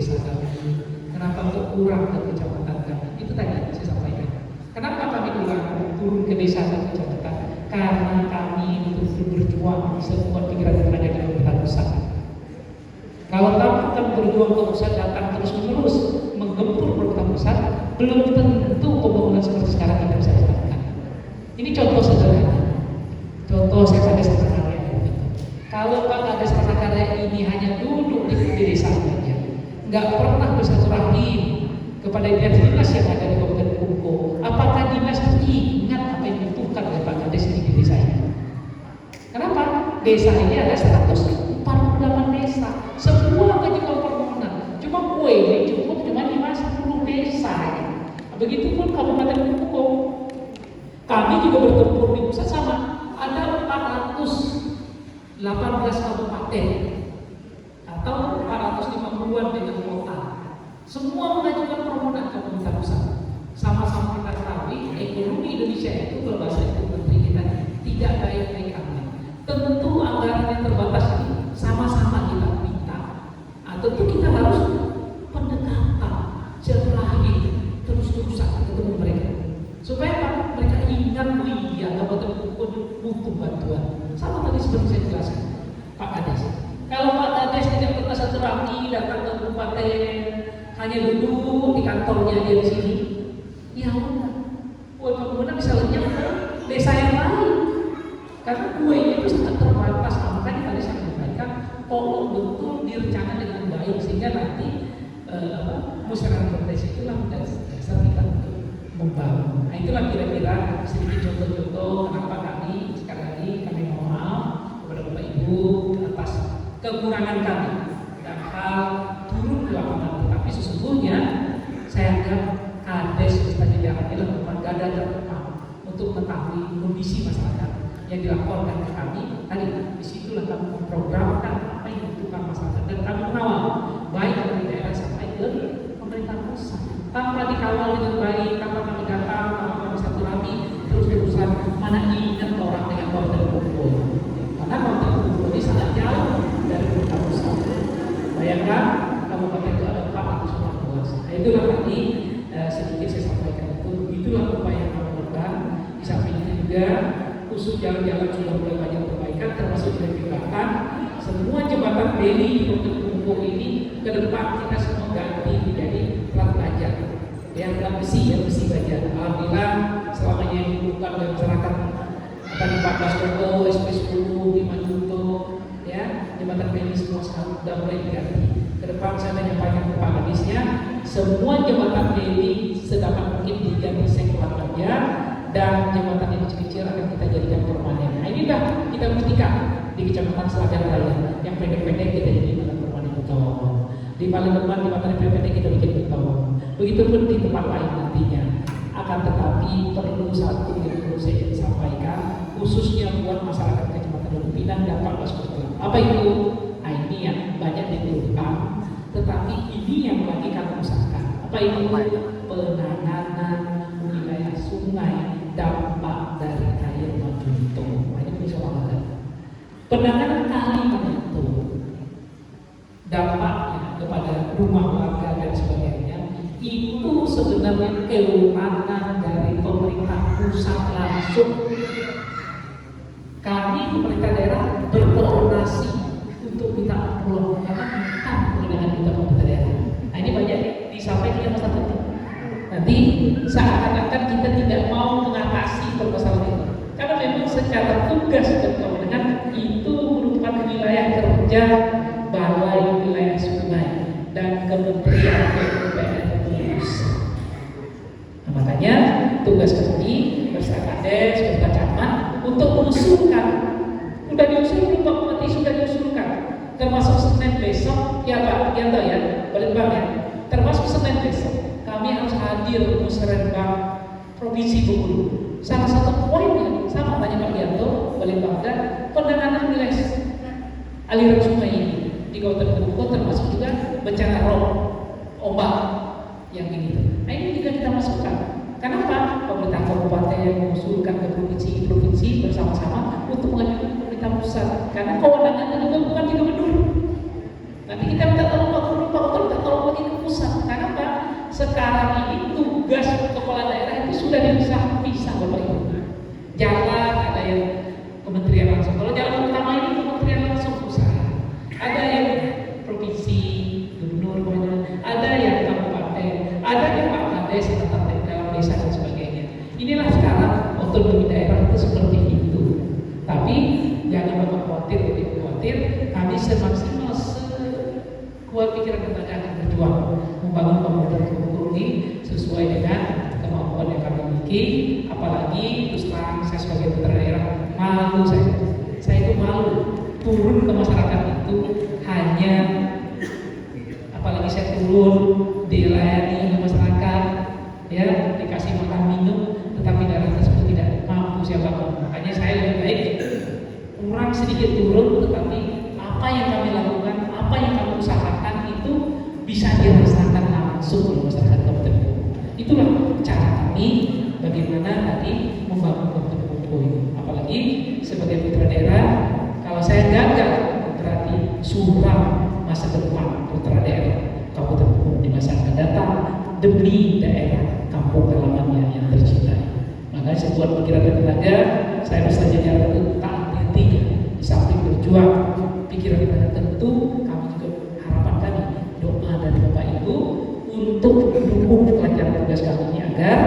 desa kami? Kenapa kok kurang ke kecamatan kami? Itu tadi saya sampaikan. Kenapa kami kurang turun ke desa dan kecamatan? Karena kami betul-betul berjuang sekuat pikiran dan tenaga di pemerintah pusat. Kalau kami akan berjuang ke pusat, datang terus-menerus menggempur pemerintah pusat, belum tentu pembangunan seperti sekarang kita bisa lakukan. Ini contoh sederhana. Contoh saya kades Prasakarya. Kalau Pak Kades Prasakarya ini hanya duduk di desa saja, nggak pernah bersilaturahmi kepada dinas yang ada di Kabupaten Bungkulu, apakah dinas ingat apa yang dibutuhkan oleh Pak Kades di desa ini? Kenapa? Desa ini ada 148 desa, semua mengajukan permohonan. Cuma kue ini cukup cuma 50 desa. Begitupun Kabupaten Bungkulu. Kami juga bertempur di pusat sama. Ada 418 kabupaten atau 450-an dengan kota. Semua mengajukan permohonan ke pemerintah pusat. Sama-sama kita ketahui ekonomi Indonesia itu kalau bahasa itu menteri kita tidak baik-baik amat. Tentu anggaran yang terbatas ini sama-sama kita minta. Tentu kita harus pendekatan silaturahmi terus-terusan ketemu mereka. Supaya mereka ingat dia Kabupaten Bungkulu butuh bantuan. Sama tadi seperti saya jelaskan, Pak Kades. Kalau Pak Kades tidak pernah silaturahmi datang ke kabupaten, hanya duduk di kantornya dia di sini, ya udah, kue pembangunan bisa lenyap ke desa yang lain. Karena kue itu sangat terbatas. Makanya tadi saya sampaikan, tolong betul direncanakan dengan baik sehingga nanti musyawarah desa itulah dasar kita untuk membangun. Nah itulah kira-kira sedikit contoh-contoh kenapa kami sekali lagi kami mohon maaf kepada Bapak Ibu atas kekurangan kami dan hal turun ke lapangan. Tetapi sesungguhnya saya anggap Kades Desa Jajaran adalah merupakan garda terdepan untuk mengetahui kondisi masyarakat yang dilaporkan ke kami. Tadi disitulah kami memprogramkan apa yang dibutuhkan masyarakat dan kami mengawal baik dari daerah sampai ke pemerintah pusat. Tanpa dikawal dengan baik, tanpa kami datang, tanpa kami silaturahmi terus-terusan, mana ingat orang dengan Kabupaten Bungkulu. Karena Kabupaten Bungkulu ini sangat jauh dari pemerintah pusat. Bayangkan kabupaten itu ada 414. Nah, itulah tadi sedikit saya sampaikan itu. Itulah upaya yang kami lakukan. Di samping itu juga khusus jalan-jalan sudah mulai banyak perbaikan, termasuk jembatan. Semua jembatan Beli di Kabupaten Bungkulu ini ke depan kita semua ganti menjadi plat baja. Yang plat besi, besi baja. Alhamdulillah selama yang dibutuhkan oleh masyarakat tadi 14 Conto, SP10, 5 Conto, ya jembatan Beli semua sudah mulai diganti. Ke depan saya menyampaikan ke Pak Kadisnya, semua jembatan Beli sedapat mungkin diganti plat baja dan jembatan yang kecil-kecil akan kita jadikan permanen. Nah ini dah kita buktikan di Kecamatan Selatan Raya. Yang pendek-pendek kita jadikan permanen utama. Di paling depan di materi PPT kita bikin utama. Begitupun di tempat lain nantinya. Akan tetapi perlu satu yang perlu saya sampaikan, khususnya buat masyarakat Kecamatan Gunung Pinang dan 14 Kota. Apa itu? Nah ini yang banyak dikeluhkan, tetapi ini yang lagi kami usahakan. Apa itu? Penanganan wilayah sungai dampak dari air Majunto. Nah ini bisa banget. Penanganan kali itu dampaknya kepada rumah warga dan sebagainya itu sebenarnya kewenangan dari pemerintah pusat langsung. Kami pemerintah daerah berkoordinasi untuk minta pertolongan karena bukan kewenangan kita pemerintah daerah. Nah ini banyak disampaikan oleh Mas Tati. Nanti seakan-akan kita tidak mau mengatasi permasalahan ini karena memang secara tugas dan kewenangan itu merupakan wilayah kerja Balai Wilayah Sungai dan Kementerian PUPR pusat. Nah, makanya tugas kami bersama Kades, bersama Camat untuk mengusulkan. Sudah diusul belum Pak Bupati? Sudah diusulkan. Termasuk Senin besok, ya Pak Yanto ya, Palembang ya. Termasuk Senin besok kami harus hadir musrenbang Provinsi Bengkulu. Salah satu poinnya sama tanya Pak Yanto, Palembang dan penanganan wilayah aliran sungai ini di Kabupaten Bengkulu, termasuk juga bencana rob, ombak yang ini. Nah ini juga kita masukkan. Kenapa? Pemerintah kabupaten mengusulkan ke provinsi bersama-sama untuk mengajukan pemerintah pusat. Karena kewenangannya juga bukan di gubernur. Nanti kita minta tolong Pak Gubernur, Pak Gubernur minta tolong lagi khawatir, kami semaksimal sekuat pikiran dan tenaga akan berjuang membangun Kabupaten Bengkulu ini sesuai dengan kemampuan yang kami miliki. Apalagi terus terang saya sebagai putra daerah malu, saya itu malu turun ke masyarakat itu hanya, apalagi saya turun dilayani oleh masyarakat, ya dikasih makan minum, tetapi darah tersebut tidak mampu saya bangun. Makanya saya lebih baik kurang sedikit turun, tetapi apa yang kami lakukan, apa yang kami usahakan itu bisa dirasakan langsung oleh masyarakat Kabupaten Bengkulu. Itulah cara kami bagaimana tadi membangun Kabupaten Bengkulu ini. Apalagi sebagai putra daerah, kalau saya gagal berarti suram masa depan putra daerah Kabupaten Bengkulu di masa akan datang demi daerah kampung halamannya yang tercintai. Makanya sekuat pikiran dan tenaga saya bersaja jalan itu tak henti-hentinya. Di samping berjuang pikiran dan tenaga, tentu kami juga harapan kami doa dari Bapak Ibu untuk mendukung kelancaran tugas kami ini agar